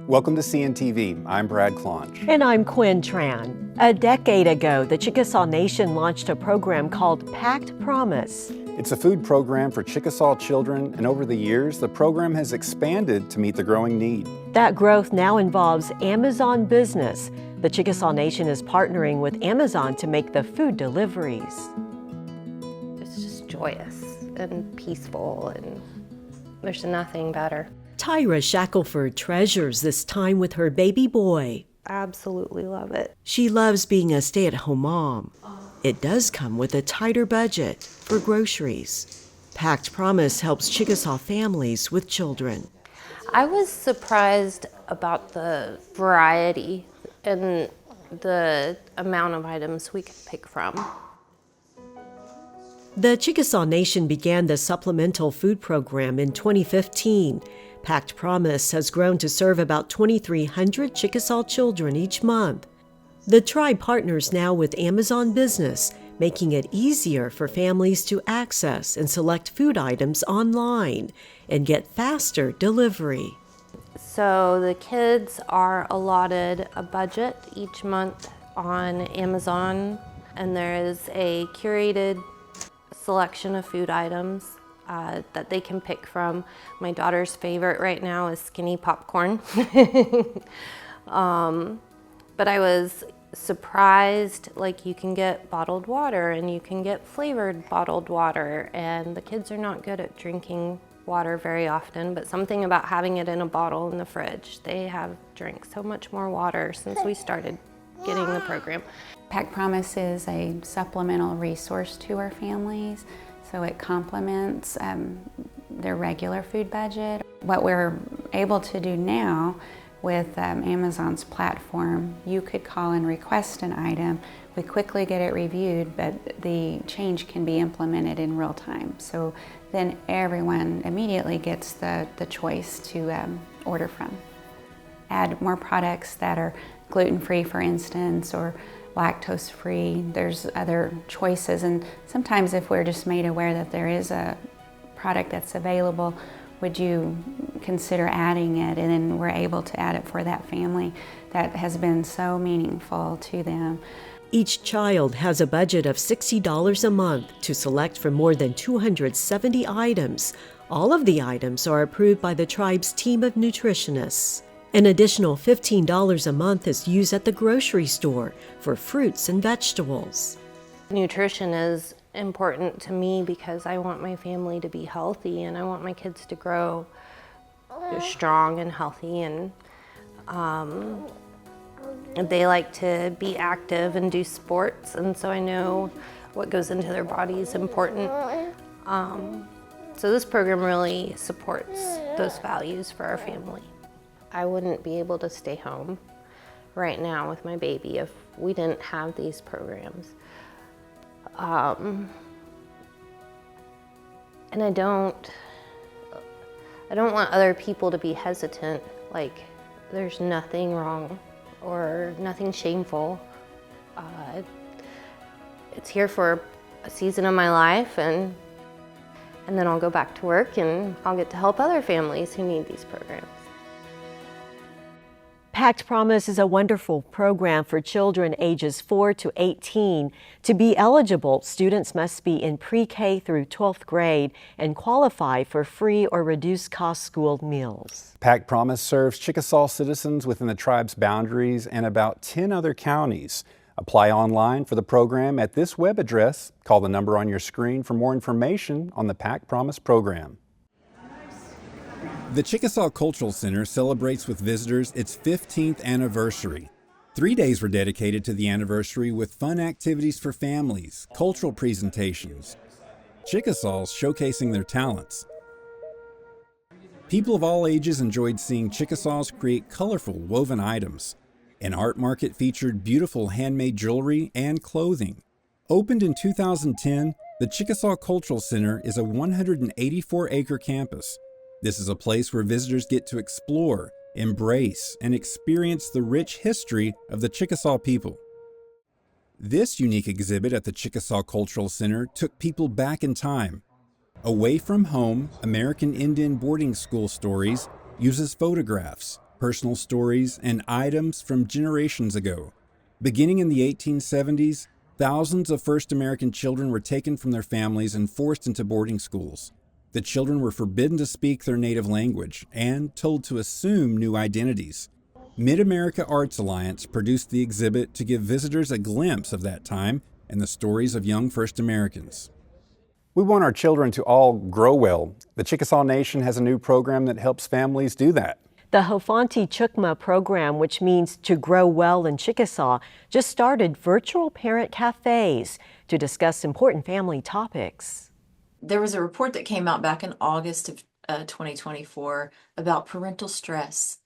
Welcome to CNTV. I'm Brad Clonch. And I'm Quinn Tran. A decade ago, the Chickasaw Nation launched a program called Packed Promise. It's a food program for Chickasaw children, and over the years, the program has expanded to meet the growing need. That growth now involves Amazon Business. The Chickasaw Nation is partnering with Amazon to make the food deliveries. It's just joyous and peaceful, and there's nothing better. Tyra Shackelford treasures this time with her baby boy. Absolutely love it. She loves being a stay-at-home mom. It does come with a tighter budget for groceries. Packed Promise helps Chickasaw families with children. I was surprised about the variety and the amount of items we could pick from. The Chickasaw Nation began the supplemental food program in 2015. Packed Promise has grown to serve about 2,300 Chickasaw children each month. The tribe partners now with Amazon Business, making it easier for families to access and select food items online and get faster delivery. So the kids are allotted a budget each month on Amazon, and there is a curated selection of food items that they can pick from. My daughter's favorite right now is skinny popcorn. But I was surprised, like, you can get bottled water and you can get flavored bottled water, and the kids are not good at drinking water very often, but something about having it in a bottle in the fridge. They have drank so much more water since we started getting the program. Packed Promise is a supplemental resource to our families, so it complements their regular food budget. What we're able to do now with Amazon's platform, you could call and request an item. We quickly get it reviewed, but the change can be implemented in real time. So then everyone immediately gets the choice to order from. Add more products that are gluten-free, for instance, or lactose-free. There's other choices, and sometimes if we're just made aware that there is a product that's available, would you consider adding it? And then we're able to add it for that family. That has been so meaningful to them. Each child has a budget of $60 a month to select from more than 270 items. All of the items are approved by the tribe's team of nutritionists. An additional $15 a month is used at the grocery store for fruits and vegetables. Nutrition is important to me because I want my family to be healthy, and I want my kids to grow strong and healthy, and they like to be active and do sports, and so I know what goes into their body is important. So this program really supports those values for our family. I wouldn't be able to stay home right now with my baby if we didn't have these programs. And I don't want other people to be hesitant, like there's nothing wrong or nothing shameful. It's here for a season of my life, and then I'll go back to work and I'll get to help other families who need these programs. Packed Promise is a wonderful program for children ages 4 to 18. To be eligible, students must be in pre-K through 12th grade and qualify for free or reduced cost school meals. Packed Promise serves Chickasaw citizens within the tribe's boundaries and about 10 other counties. Apply online for the program at this web address. Call the number on your screen for more information on the Packed Promise program. The Chickasaw Cultural Center celebrates with visitors its 15th anniversary. 3 days were dedicated to the anniversary with fun activities for families, cultural presentations, Chickasaws showcasing their talents. People of all ages enjoyed seeing Chickasaws create colorful woven items. An art market featured beautiful handmade jewelry and clothing. Opened in 2010, the Chickasaw Cultural Center is a 184-acre campus. This is a place where visitors get to explore, embrace, and experience the rich history of the Chickasaw people. This unique exhibit at the Chickasaw Cultural Center took people back in time. Away from Home, American Indian Boarding School Stories uses photographs, personal stories, and items from generations ago. Beginning in the 1870s, thousands of first American children were taken from their families and forced into boarding schools. The children were forbidden to speak their native language and told to assume new identities. Mid-America Arts Alliance produced the exhibit to give visitors a glimpse of that time and the stories of young first Americans. We want our children to all grow well. The Chickasaw Nation has a new program that helps families do that. The Awa-Talhlhá'pi program, which means to grow well in Chickasaw, just started virtual parent cafes to discuss important family topics. There was a report that came out back in August of 2024 about parental stress,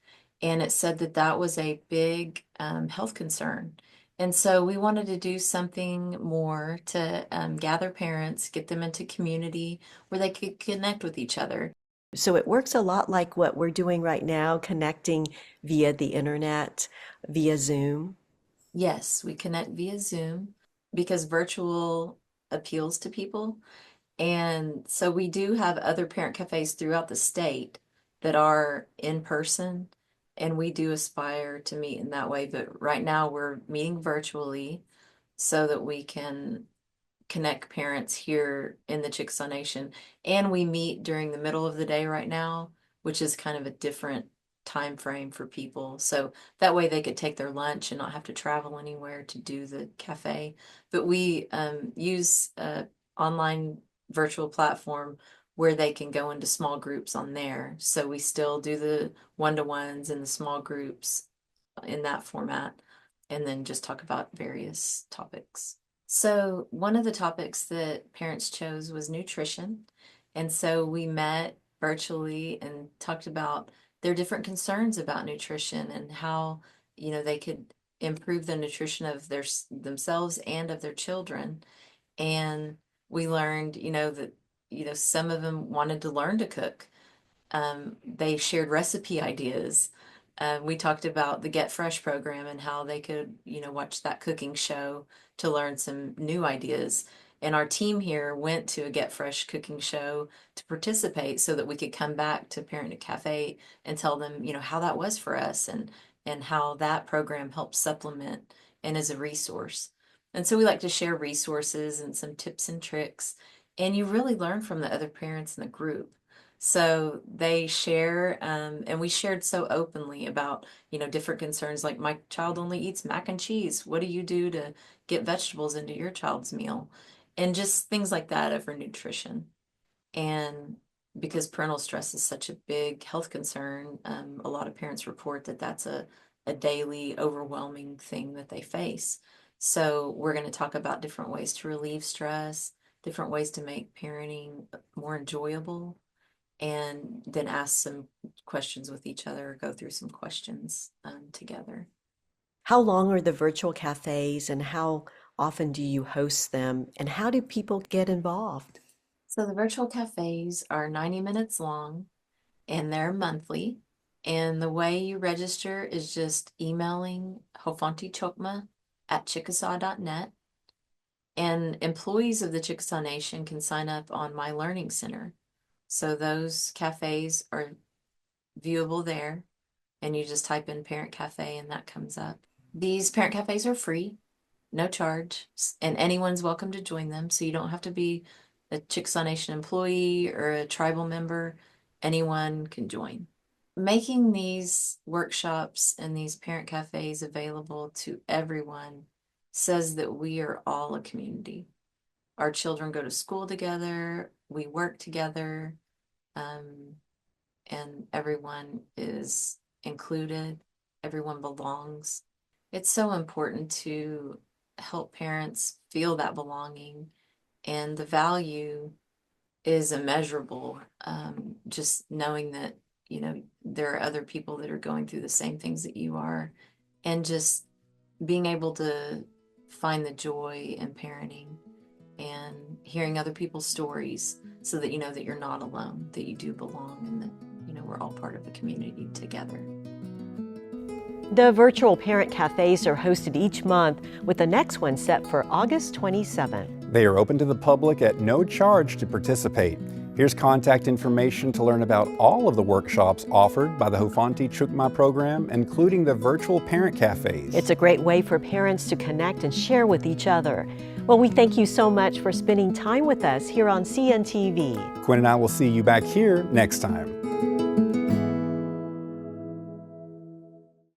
and it said that that was a big health concern. And so we wanted to do something more to gather parents, get them into community where they could connect with each other. So it works a lot like what we're doing right now, connecting via the internet, via Zoom. Yes, we connect via Zoom because virtual appeals to people. And so we do have other parent cafes throughout the state that are in person, and we do aspire to meet in that way. But right now we're meeting virtually so that we can connect parents here in the Chickasaw Nation. And we meet during the middle of the day right now, which is kind of a different time frame for people. So that way they could take their lunch and not have to travel anywhere to do the cafe. But we use an online virtual platform where they can go into small groups on there. So we still do the one-to-ones and the small groups in that format, and then just talk about various topics. So one of the topics that parents chose was nutrition. And so we met virtually and talked about their different concerns about nutrition and how, they could improve the nutrition of themselves and of their children. And we learned, that, some of them wanted to learn to cook. They shared recipe ideas. We talked about the Get Fresh program and how they could, watch that cooking show to learn some new ideas. And our team here went to a Get Fresh cooking show to participate so that we could come back to Parent Cafe and tell them, how that was for us and how that program helps supplement and is a resource. And so we like to share resources and some tips and tricks. And you really learn from the other parents in the group. So they share, and we shared so openly about, different concerns like my child only eats mac and cheese. What do you do to get vegetables into your child's meal? And just things like that over nutrition. And because parental stress is such a big health concern, a lot of parents report that that's a daily overwhelming thing that they face. So we're going to talk about different ways to relieve stress, different ways to make parenting more enjoyable, and then ask some questions with each other, go through some questions together. How long are the virtual cafes and how often do you host them and how do people get involved? So the virtual cafes are 90 minutes long and they're monthly. And the way you register is just emailing Awa-Talhlhá'pi@chickasaw.net. And employees of the Chickasaw Nation can sign up on My Learning Center. So those cafes are viewable there, and you just type in Parent Cafe and that comes up. These parent cafes are free, no charge, and anyone's welcome to join them. So you don't have to be a Chickasaw Nation employee or a tribal member. Anyone can join. Making these workshops and these parent cafes available to everyone says that we are all a community. Our children go to school together, we work together, and everyone is included, everyone belongs. It's so important to help parents feel that belonging, and the value is immeasurable. Just knowing that, there are other people that are going through the same things that you are, and just being able to find the joy in parenting and hearing other people's stories so that you know that you're not alone, that you do belong, and that, we're all part of a community together. The virtual parent cafes are hosted each month with the next one set for August 27th. They are open to the public at no charge to participate. Here's contact information to learn about all of the workshops offered by the Hofanti Chukma program, including the virtual parent cafes. It's a great way for parents to connect and share with each other. Well, we thank you so much for spending time with us here on CNTV. Quinn and I will see you back here next time.